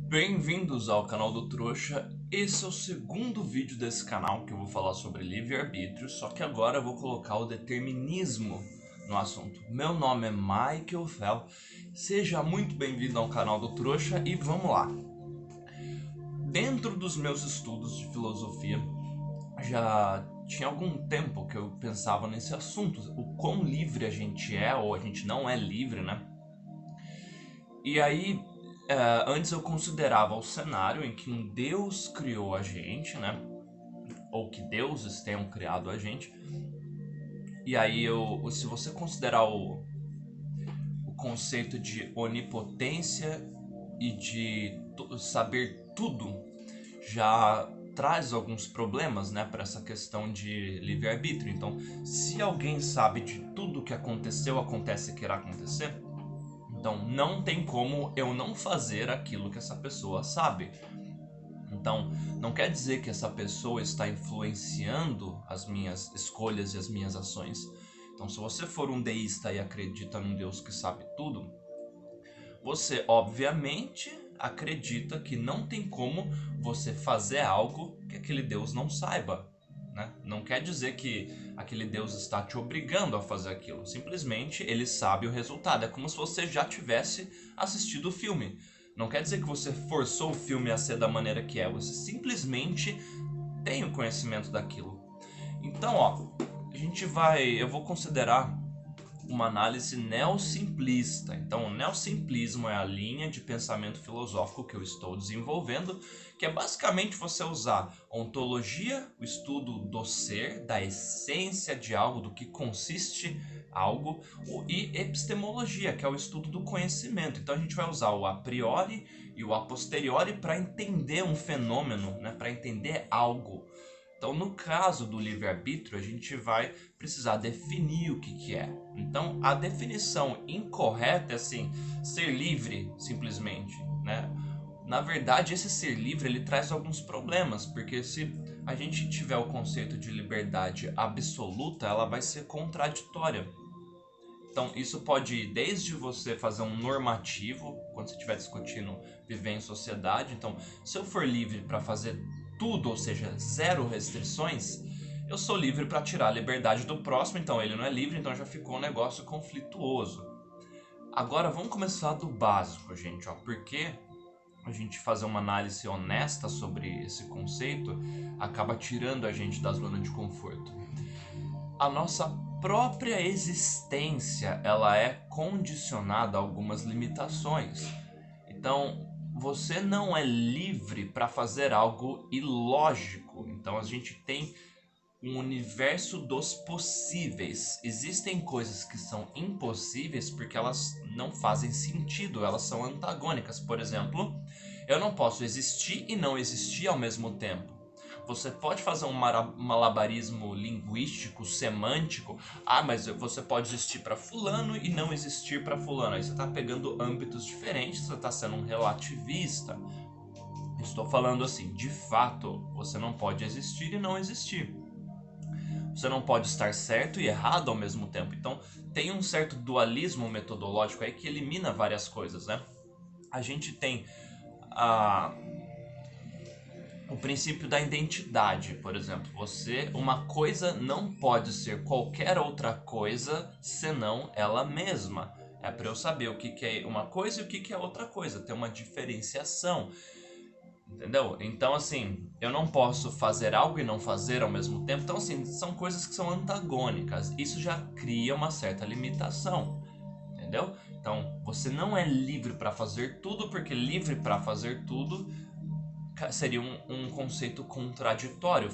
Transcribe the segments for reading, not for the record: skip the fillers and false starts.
Bem-vindos ao canal do Trouxa. Esse é o segundo vídeo desse canal que eu vou falar sobre livre-arbítrio, só que agora eu vou colocar o determinismo no assunto. Meu nome é Michael Fell, seja muito bem-vindo ao canal do Trouxa e vamos lá. Dentro dos meus estudos de filosofia, já tinha algum tempo que eu pensava nesse assunto, o quão livre a gente é ou a gente não é livre, né? E aí, antes eu considerava o cenário em que um Deus criou a gente, né? Ou que deuses tenham criado a gente. E aí, se você considerar o conceito de onipotência e de saber tudo, já traz alguns problemas, né, para essa questão de livre-arbítrio. Então, se alguém sabe de tudo que aconteceu, acontece e irá acontecer, então não tem como eu não fazer aquilo que essa pessoa sabe. Então, não quer dizer que essa pessoa está influenciando as minhas escolhas e as minhas ações. Então, se você for um deísta e acredita num Deus que sabe tudo, você obviamente acredita que não tem como você fazer algo que aquele Deus não saiba. Né? Não quer dizer que aquele Deus está te obrigando a fazer aquilo. Simplesmente ele sabe o resultado. É como se você já tivesse assistido o filme. Não quer dizer que você forçou o filme a ser da maneira que é. Você simplesmente tem o conhecimento daquilo. Então, ó, eu vou considerar uma análise neossimplista. Então, o neossimplismo é a linha de pensamento filosófico que eu estou desenvolvendo, que é basicamente você usar ontologia, o estudo do ser, da essência de algo, do que consiste algo, e epistemologia, que é o estudo do conhecimento. Então, a gente vai usar o a priori e o a posteriori para entender um fenômeno, né, para entender algo. Então, no caso do livre-arbítrio, a gente vai precisar definir o que é. Então, a definição incorreta é assim, ser livre, simplesmente, né? Na verdade, esse ser livre, ele traz alguns problemas, porque se a gente tiver o conceito de liberdade absoluta, ela vai ser contraditória. Então, isso pode ir desde você fazer um normativo, quando você estiver discutindo viver em sociedade. Então, se eu for livre para fazer tudo, ou seja, zero restrições, eu sou livre para tirar a liberdade do próximo, então ele não é livre, então já ficou um negócio conflituoso. Agora, vamos começar do básico, gente, ó, porque a gente fazer uma análise honesta sobre esse conceito acaba tirando a gente da zona de conforto. A nossa própria existência, ela é condicionada a algumas limitações. Então, você não é livre para fazer algo ilógico. Então, a gente tem um universo dos possíveis. Existem coisas que são impossíveis porque elas não fazem sentido, elas são antagônicas. Por exemplo, eu não posso existir e não existir ao mesmo tempo. Você pode fazer um malabarismo linguístico, semântico. Ah, mas você pode existir para fulano e não existir para fulano. Aí você está pegando âmbitos diferentes, você está sendo um relativista. Estou falando assim, de fato, você não pode existir e não existir. Você não pode estar certo e errado ao mesmo tempo. Então, tem um certo dualismo metodológico aí que elimina várias coisas, né? A gente tem o princípio da identidade, por exemplo. Uma coisa não pode ser qualquer outra coisa senão ela mesma. É para eu saber o que é uma coisa e o que é outra coisa. Tem uma diferenciação. Entendeu? Então, assim, eu não posso fazer algo e não fazer ao mesmo tempo. Então, assim, são coisas que são antagônicas. Isso já cria uma certa limitação. Entendeu? Então, você não é livre para fazer tudo, porque livre para fazer tudo seria um conceito contraditório.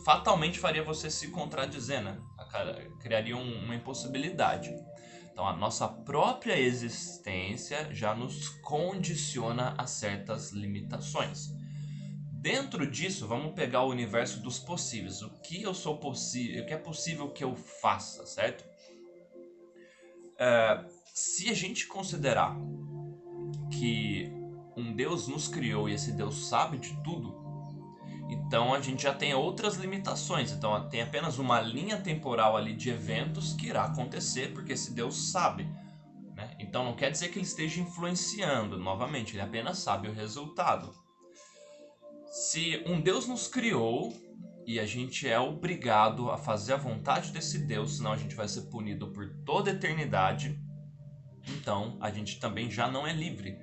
Fatalmente faria você se contradizer, né? Criaria uma impossibilidade. Então, a nossa própria existência já nos condiciona a certas limitações. Dentro disso, vamos pegar o universo dos possíveis. O que eu sou possível, o que é possível que eu faça, certo? Se a gente considerar que um Deus nos criou e esse Deus sabe de tudo, então a gente já tem outras limitações. Então tem apenas uma linha temporal ali de eventos que irá acontecer porque esse Deus sabe. Né? Então não quer dizer que ele esteja influenciando, novamente, ele apenas sabe o resultado. Se um Deus nos criou e a gente é obrigado a fazer a vontade desse Deus, senão a gente vai ser punido por toda a eternidade, então a gente também já não é livre.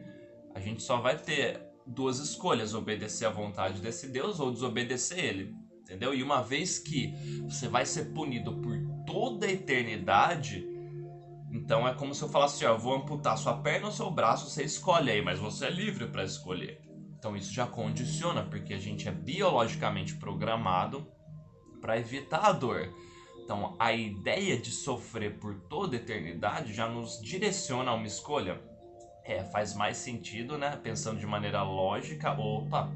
A gente só vai ter duas escolhas: obedecer à vontade desse Deus ou desobedecer ele, entendeu? E uma vez que você vai ser punido por toda a eternidade, então é como se eu falasse, ó, eu vou amputar sua perna ou seu braço, você escolhe aí, mas você é livre para escolher. Então isso já condiciona, porque a gente é biologicamente programado para evitar a dor. Então a ideia de sofrer por toda a eternidade já nos direciona a uma escolha. Faz mais sentido, né? Pensando de maneira lógica. Opa,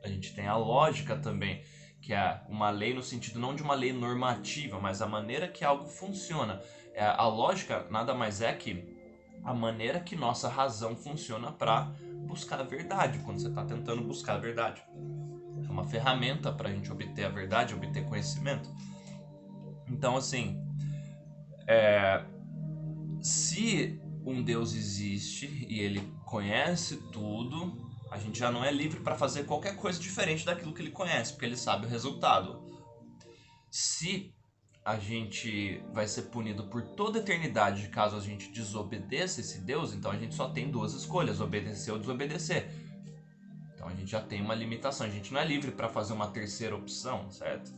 a gente tem a lógica também, que é uma lei no sentido não de uma lei normativa, mas a maneira que algo funciona. A lógica nada mais é que a maneira que nossa razão funciona para buscar a verdade, quando você está tentando buscar a verdade. É uma ferramenta para a gente obter a verdade, obter conhecimento. Então, assim, se um Deus existe e ele conhece tudo, a gente já não é livre para fazer qualquer coisa diferente daquilo que ele conhece, porque ele sabe o resultado. Se a gente vai ser punido por toda a eternidade caso a gente desobedeça esse Deus, então a gente só tem duas escolhas: obedecer ou desobedecer. Então a gente já tem uma limitação, a gente não é livre para fazer uma terceira opção, certo?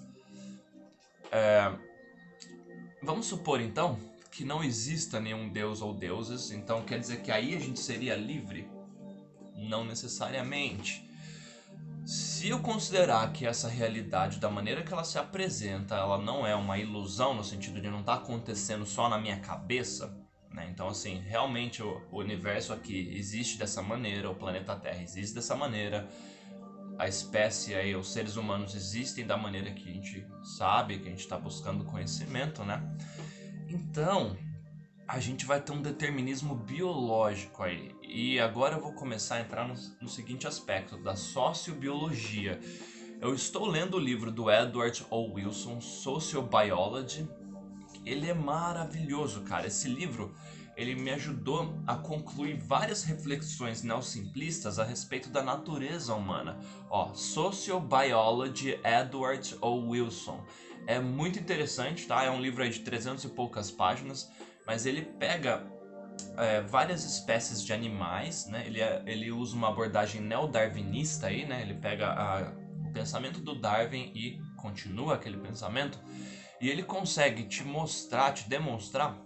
Vamos supor então que não exista nenhum deus ou deuses, então quer dizer que aí a gente seria livre? Não necessariamente. Se eu considerar que essa realidade, da maneira que ela se apresenta, ela não é uma ilusão, no sentido de não estar acontecendo só na minha cabeça, né? Então, assim, realmente o universo aqui existe dessa maneira, o planeta Terra existe dessa maneira, a espécie aí, os seres humanos existem da maneira que a gente sabe, que a gente está buscando conhecimento, né? Então, a gente vai ter um determinismo biológico aí. E agora eu vou começar a entrar no seguinte aspecto, da sociobiologia. Eu estou lendo o livro do Edward O. Wilson, Sociobiology. Ele é maravilhoso, cara. Esse livro, ele me ajudou a concluir várias reflexões neosimplistas a respeito da natureza humana. Ó, Sociobiology, Edward O. Wilson. É muito interessante, tá? É um livro aí de 300 e poucas páginas, mas ele pega várias espécies de animais, né? Ele usa uma abordagem neodarwinista aí, né? Ele pega o pensamento do Darwin e continua aquele pensamento, e ele consegue te demonstrar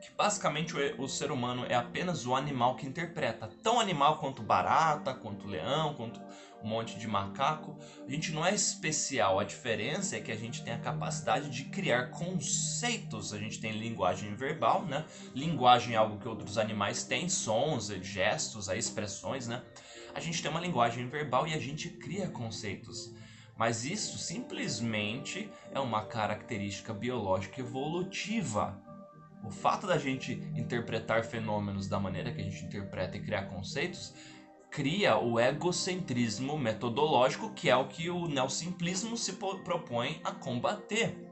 que basicamente o ser humano é apenas o animal que interpreta. Tão animal quanto barata, quanto leão, quanto um monte de macaco. A gente não é especial, a diferença é que a gente tem a capacidade de criar conceitos. A gente tem linguagem verbal, né? Linguagem é algo que outros animais têm, sons, gestos, expressões, né? A gente tem uma linguagem verbal e a gente cria conceitos. Mas isso simplesmente é uma característica biológica evolutiva. O fato da gente interpretar fenômenos da maneira que a gente interpreta e criar conceitos cria o egocentrismo metodológico, que é o que o neosimplismo se propõe a combater.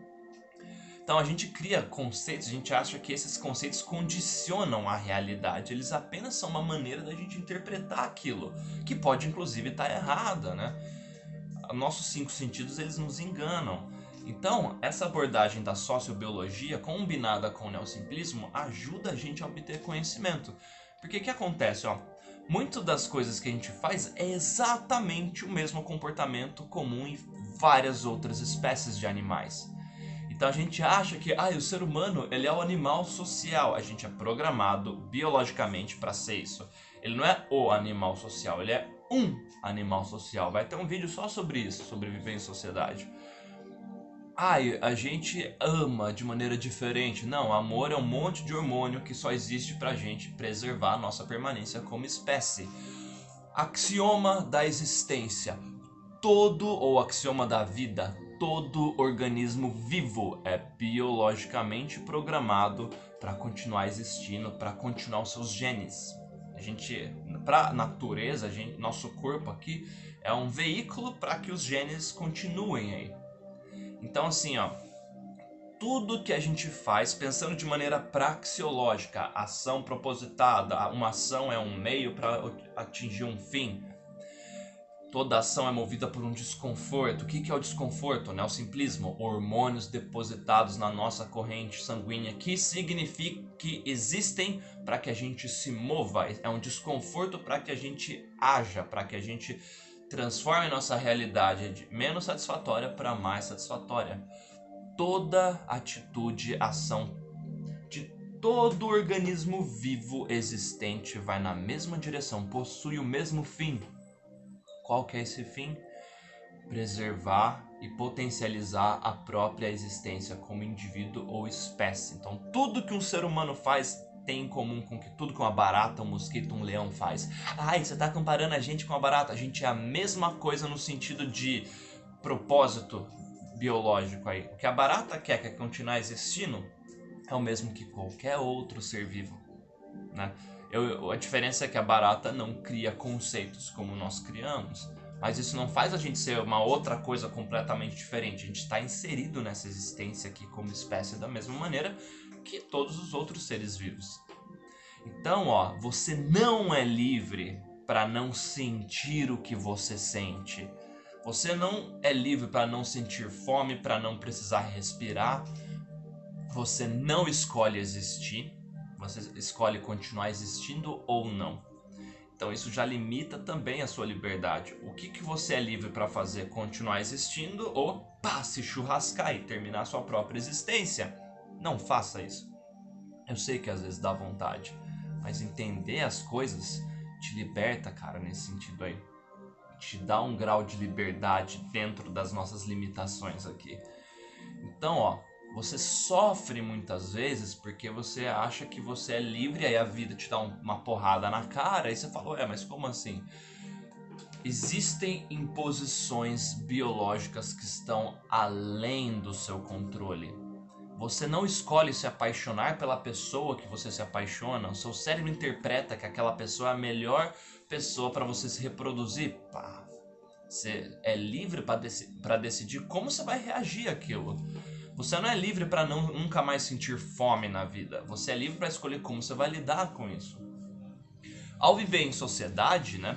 Então a gente cria conceitos, a gente acha que esses conceitos condicionam a realidade, eles apenas são uma maneira da gente interpretar aquilo, que pode inclusive estar errada, né? Nossos 5 sentidos, eles nos enganam. Então, essa abordagem da sociobiologia, combinada com o neosimplismo, ajuda a gente a obter conhecimento. Porque o que acontece, ó? Muito das coisas que a gente faz é exatamente o mesmo comportamento comum em várias outras espécies de animais. Então a gente acha que o ser humano ele é o animal social. A gente é programado biologicamente para ser isso. Ele não é o animal social, ele é um animal social. Vai ter um vídeo só sobre isso, sobre viver em sociedade. A gente ama de maneira diferente. Não, amor é um monte de hormônio que só existe pra gente preservar a nossa permanência como espécie. Axioma da existência. Ou axioma da vida. Todo organismo vivo é biologicamente programado para continuar existindo, para continuar os seus genes. Pra natureza, nosso corpo aqui é um veículo para que os genes continuem aí. Então, assim, ó, tudo que a gente faz, pensando de maneira praxeológica, ação propositada, uma ação é um meio para atingir um fim. Toda ação é movida por um desconforto. O que é o desconforto? Neossimplismo, hormônios depositados na nossa corrente sanguínea, que significa que existem para que a gente se mova. É um desconforto para que a gente haja, para que a gente transforme nossa realidade de menos satisfatória para mais satisfatória. Toda atitude, ação de todo organismo vivo existente vai na mesma direção, possui o mesmo fim. Qual que é esse fim? Preservar e potencializar a própria existência como indivíduo ou espécie. Então, tudo que um ser humano faz tem em comum com que tudo que uma barata, um mosquito, um leão faz. Ai, você está comparando a gente com a barata? A gente é a mesma coisa no sentido de propósito biológico aí. O que a barata quer, que é continuar existindo, é o mesmo que qualquer outro ser vivo, né? A diferença é que a barata não cria conceitos como nós criamos, mas isso não faz a gente ser uma outra coisa completamente diferente. A gente está inserido nessa existência aqui como espécie da mesma maneira que todos os outros seres vivos. Então, ó, você não é livre para não sentir o que você sente. Você não é livre para não sentir fome, para não precisar respirar. Você não escolhe existir. Você escolhe continuar existindo ou não. Então isso já limita também a sua liberdade. O que você é livre para fazer? Continuar existindo ou se churrascar e terminar sua própria existência? Não faça isso. Eu sei que às vezes dá vontade, mas entender as coisas te liberta, cara, nesse sentido aí. Te dá um grau de liberdade dentro das nossas limitações aqui. Então, ó, você sofre muitas vezes porque você acha que você é livre, aí a vida te dá uma porrada na cara e você fala, mas como assim? Existem imposições biológicas que estão além do seu controle. Você não escolhe se apaixonar pela pessoa que você se apaixona. O seu cérebro interpreta que aquela pessoa é a melhor pessoa para você se reproduzir. Você é livre para decidir como você vai reagir àquilo. Você não é livre para nunca mais sentir fome na vida. Você é livre para escolher como você vai lidar com isso. Ao viver em sociedade, né,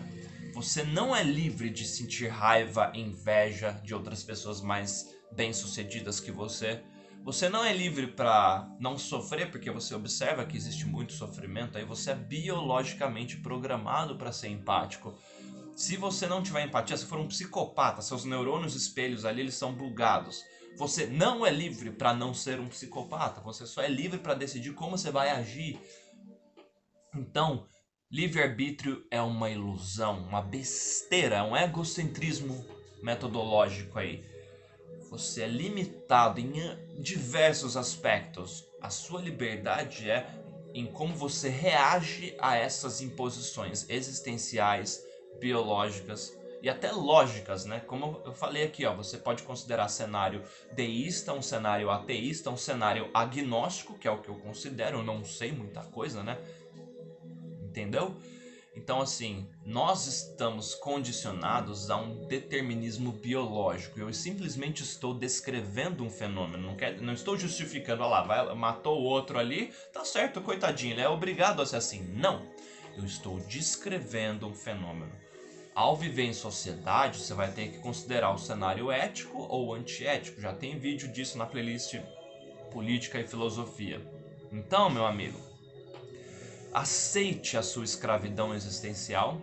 você não é livre de sentir raiva, inveja de outras pessoas mais bem-sucedidas que você. Você não é livre para não sofrer, porque você observa que existe muito sofrimento. Aí você é biologicamente programado para ser empático. Se você não tiver empatia, se for um psicopata, seus neurônios espelhos ali eles são bugados. Você não é livre para não ser um psicopata. Você só é livre para decidir como você vai agir. Então, livre-arbítrio é uma ilusão, uma besteira, é um egocentrismo metodológico aí. Você é limitado em diversos aspectos. A sua liberdade é em como você reage a essas imposições existenciais, biológicas e até lógicas, né? Como eu falei aqui, ó, você pode considerar cenário deísta, um cenário ateísta, um cenário agnóstico, que é o que eu considero, eu não sei muita coisa, né? Entendeu? Então, assim, nós estamos condicionados a um determinismo biológico. Eu simplesmente estou descrevendo um fenômeno. Não estou justificando, olha lá, matou o outro ali, tá certo, coitadinho, ele é obrigado a ser assim. Não, eu estou descrevendo um fenômeno. Ao viver em sociedade, você vai ter que considerar o cenário ético ou antiético. Já tem vídeo disso na playlist Política e Filosofia. Então, meu amigo, aceite a sua escravidão existencial,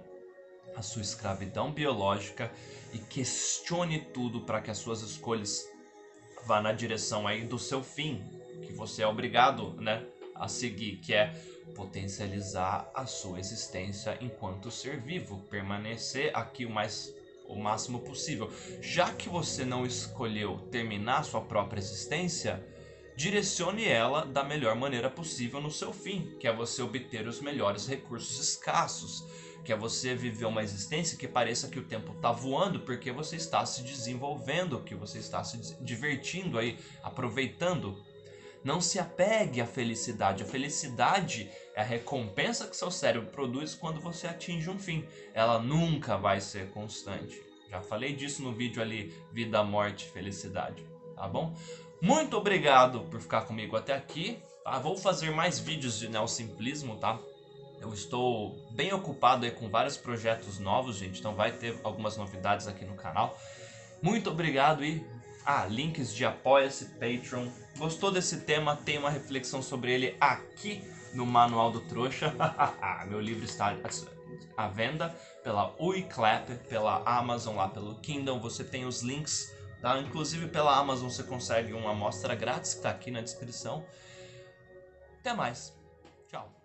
a sua escravidão biológica e questione tudo para que as suas escolhas vá na direção aí do seu fim, que você é obrigado, né, a seguir, que é potencializar a sua existência enquanto ser vivo, permanecer aqui o máximo possível. Já que você não escolheu terminar sua própria existência, direcione ela da melhor maneira possível no seu fim, que é você obter os melhores recursos escassos, que é você viver uma existência que pareça que o tempo está voando porque você está se desenvolvendo, que você está se divertindo aí, aproveitando. Não se apegue à felicidade. A felicidade é a recompensa que seu cérebro produz quando você atinge um fim. Ela nunca vai ser constante. Já falei disso no vídeo ali, vida, morte, felicidade, tá bom? Muito obrigado por ficar comigo até aqui. Tá? Vou fazer mais vídeos de neosimplismo, tá? Eu estou bem ocupado aí com vários projetos novos, gente, então vai ter algumas novidades aqui no canal. Muito obrigado e links de Apoia-se, Patreon. Gostou desse tema? Tem uma reflexão sobre ele aqui no Manual do Trouxa. Meu livro está à venda pela Uiclap, pela Amazon, lá pelo Kindle. Você tem os links, tá? Inclusive pela Amazon você consegue uma amostra grátis que está aqui na descrição. Até mais. Tchau.